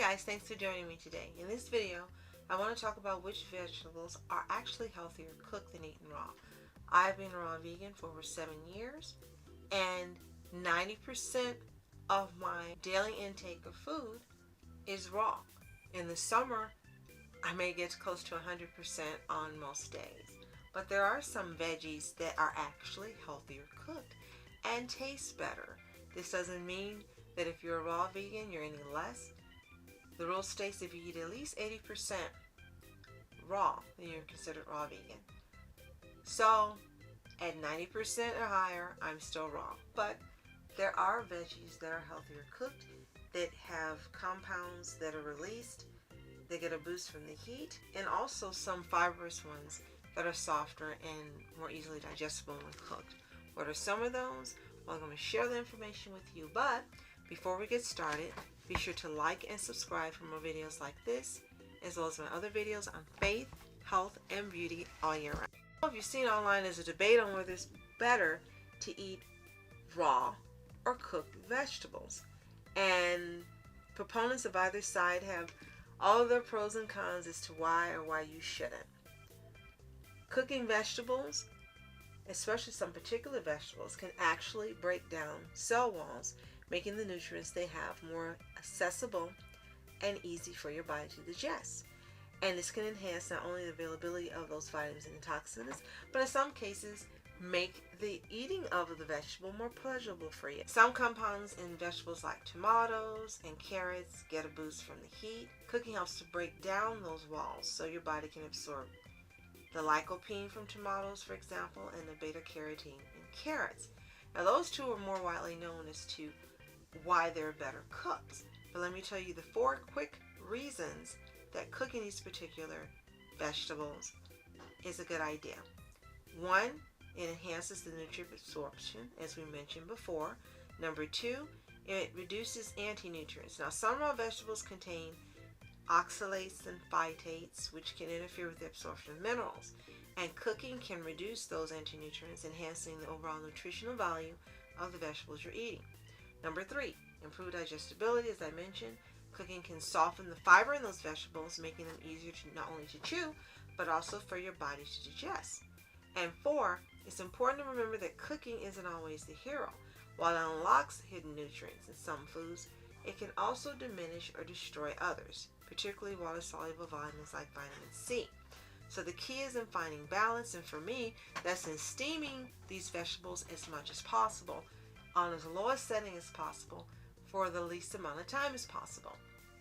guys, thanks for joining me today. In this video, I want to talk about which vegetables are actually healthier cooked than eaten raw. I've been raw vegan for over 7 years, and 90% of my daily intake of food is raw. In the summer, I may get close to 100% on most days. But there are some veggies that are actually healthier cooked and taste better. This doesn't mean that if you're a raw vegan, you're any less. The rule states if you eat at least 80% raw, then you're considered raw vegan. So at 90% or higher, I'm still raw. But there are veggies that are healthier cooked that have compounds that are released. They get a boost from the heat, and also some fibrous ones that are softer and more easily digestible when cooked. What are some of those? Well, I'm going to share the information with you, but before we get started, be sure to like and subscribe for more videos like this, as well as my other videos on faith, health, and beauty all year round. If you've seen online, there's a debate on whether it's better to eat raw or cooked vegetables. And proponents of either side have all of their pros and cons as to why you shouldn't. Cooking vegetables, especially some particular vegetables, can actually break down cell walls, making the nutrients they have more accessible and easy for your body to digest. And this can enhance not only the availability of those vitamins and toxins, but in some cases make the eating of the vegetable more pleasurable for you. Some compounds in vegetables like tomatoes and carrots get a boost from the heat. Cooking helps to break down those walls so your body can absorb the lycopene from tomatoes, for example, and the beta-carotene in carrots. Now, those two are more widely known as to why they're better cooked. But let me tell you the 4 quick reasons that cooking these particular vegetables is a good idea. 1, it enhances the nutrient absorption, as we mentioned before. Number 2, it reduces anti-nutrients. Now, some raw vegetables contain oxalates and phytates, which can interfere with the absorption of minerals, and cooking can reduce those anti-nutrients, enhancing the overall nutritional value of the vegetables you're eating. Number 3, improved digestibility. As I mentioned, cooking can soften the fiber in those vegetables, making them easier to not only to chew, but also for your body to digest. And 4, it's important to remember that cooking isn't always the hero. While it unlocks hidden nutrients in some foods, it can also diminish or destroy others, particularly water-soluble vitamins like vitamin C. So the key is in finding balance, and for me, that's in steaming these vegetables as much as possible, on as low a setting as possible, for the least amount of time as possible.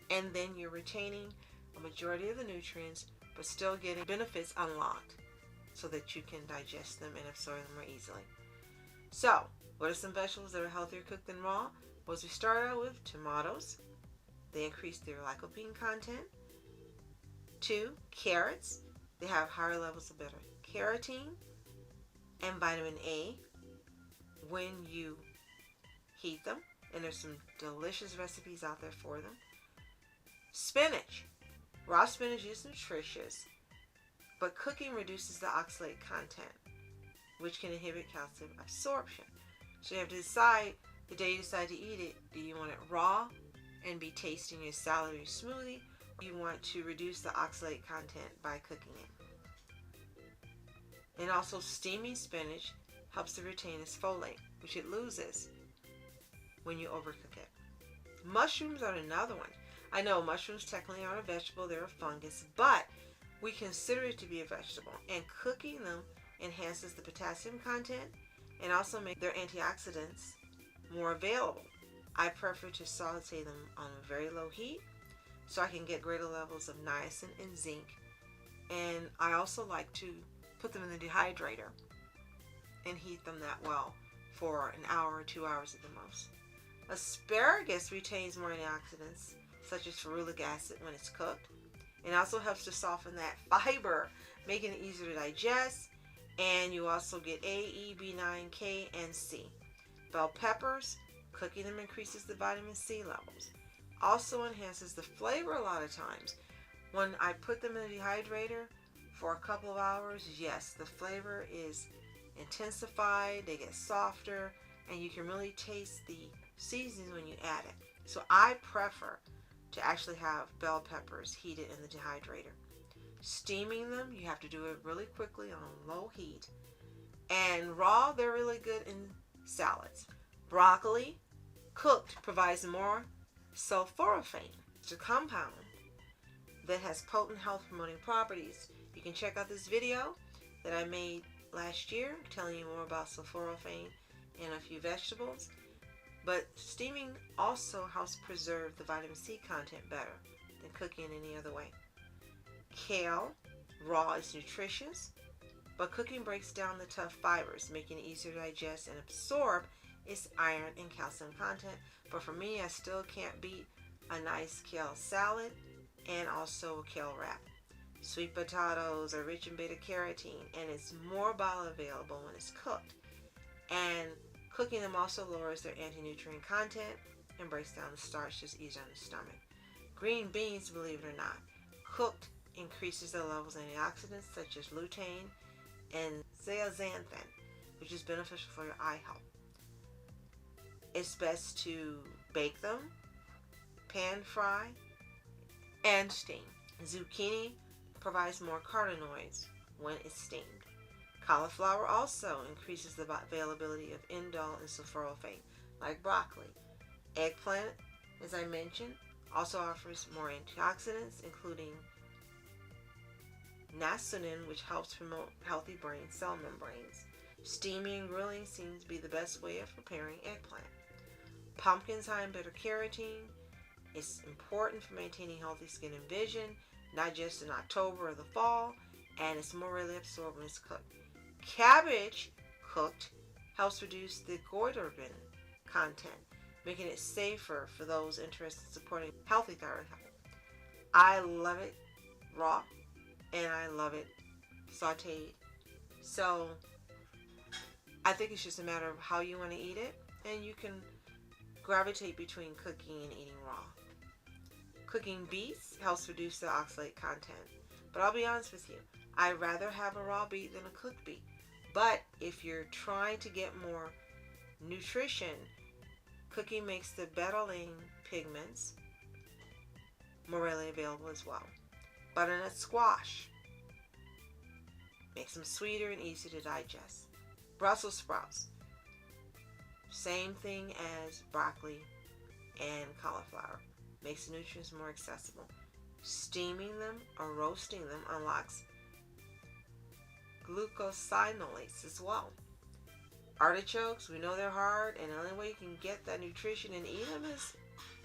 And then you're retaining a majority of the nutrients, but still getting benefits unlocked so that you can digest them and absorb them more easily. So, what are some vegetables that are healthier cooked than raw? Well, as we start out with tomatoes, they increase their lycopene content. 2, carrots, they have higher levels of beta-carotene and vitamin A when you heat them, and there's some delicious recipes out there for them. Spinach, raw spinach is nutritious, but cooking reduces the oxalate content, which can inhibit calcium absorption. So you have to decide the day you decide to eat it, do you want it raw and be tasting your salad or your smoothie, or you want to reduce the oxalate content by cooking it. And also, steaming spinach helps to retain its folate, which it loses when you overcook it. Mushrooms are another one. I know mushrooms technically aren't a vegetable, they're a fungus, but we consider it to be a vegetable, and cooking them enhances the potassium content and also makes their antioxidants more available. I prefer to saute them on a very low heat so I can get greater levels of niacin and zinc, and I also like to put them in the dehydrator and heat them that well for an hour or 2 hours at the most. Asparagus retains more antioxidants such as ferulic acid when it's cooked. It also helps to soften that fiber, making it easier to digest, and you also get A, E, B9, K, and C. Bell peppers, cooking them increases the vitamin C levels. Also enhances the flavor a lot of times. When I put them in the dehydrator for a couple of hours, yes, the flavor is intensified, they get softer, and you can really taste the seasonings when you add it. So I prefer to actually have bell peppers heated in the dehydrator. Steaming them, you have to do it really quickly on low heat. And raw, they're really good in salads. Broccoli, cooked, provides more sulforaphane. It's a compound that has potent health promoting properties. You can check out this video that I made last year telling you more about sulforaphane in a few vegetables. But steaming also helps preserve the vitamin C content better than cooking in any other way. Kale, raw, is nutritious, but cooking breaks down the tough fibers, making it easier to digest and absorb its iron and calcium content. But for me, I still can't beat a nice kale salad and also a kale wrap. Sweet potatoes are rich in beta-carotene, and it's more bioavailable when it's cooked. And cooking them also lowers their anti-nutrient content and breaks down the starch just easier on the stomach. Green beans, believe it or not, cooked increases the levels of antioxidants such as lutein and zeaxanthin, which is beneficial for your eye health. It's best to bake them, pan fry, and steam. Zucchini provides more carotenoids when it's steamed. Cauliflower also increases the availability of indole and sulforaphane, like broccoli. Eggplant, as I mentioned, also offers more antioxidants, including niacin, which helps promote healthy brain cell membranes. Steaming and grilling seems to be the best way of preparing eggplant. Pumpkins high in beta-carotene. It's important for maintaining healthy skin and vision, not just in October or the fall, and it's more readily absorbed when it's cooked. Cabbage, cooked, helps reduce the goitrogen content, making it safer for those interested in supporting healthy thyroid health. I love it raw, and I love it sauteed. So I think it's just a matter of how you want to eat it, and you can gravitate between cooking and eating raw. Cooking beets helps reduce the oxalate content. But I'll be honest with you, I'd rather have a raw beet than a cooked beet. But if you're trying to get more nutrition, cooking makes the betalain pigments more readily available as well. Butternut squash makes them sweeter and easier to digest. Brussels sprouts, same thing as broccoli and cauliflower, makes the nutrients more accessible. Steaming them or roasting them unlocks glucosinolates as well. Artichokes, we know they're hard, and the only way you can get that nutrition and eat them is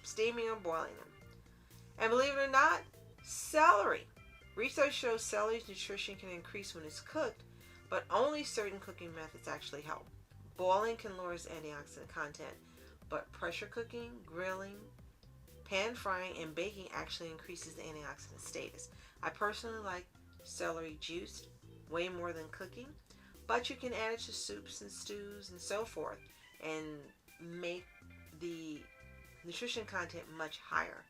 steaming or boiling them. And believe it or not, celery. Research shows celery's nutrition can increase when it's cooked, but only certain cooking methods actually help. Boiling can lower its antioxidant content, but pressure cooking, grilling, pan frying, and baking actually increases the antioxidant status. I personally like celery juiced way more than cooking, but you can add it to soups and stews and so forth and make the nutrition content much higher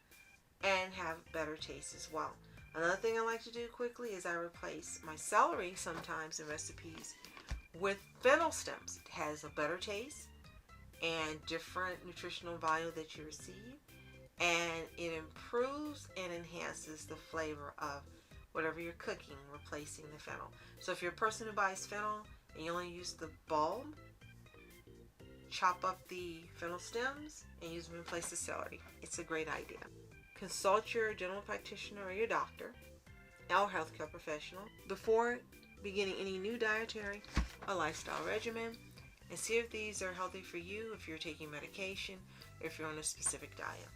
and have better taste as well. Another thing I like to do quickly is I replace my celery sometimes in recipes with fennel stems. It has a better taste and different nutritional value that you receive, and it improves and enhances the flavor of whatever you're cooking, replacing the fennel. So if you're a person who buys fennel and you only use the bulb, chop up the fennel stems and use them in place of celery. It's a great idea. Consult your general practitioner or your doctor or healthcare professional before beginning any new dietary or lifestyle regimen, and see if these are healthy for you, if you're taking medication, or if you're on a specific diet.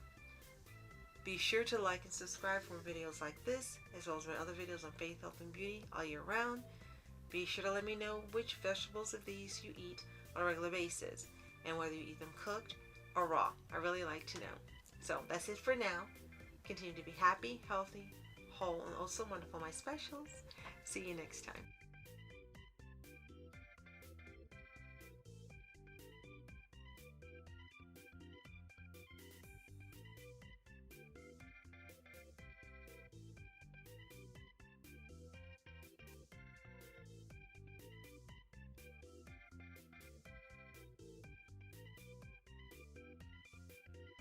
Be sure to like and subscribe for more videos like this, as well as my other videos on faith, health, and beauty all year round. Be sure to let me know which vegetables of these you eat on a regular basis, and whether you eat them cooked or raw. I really like to know. So that's it for now. Continue to be happy, healthy, whole, and also wonderful, my specials. See you next time.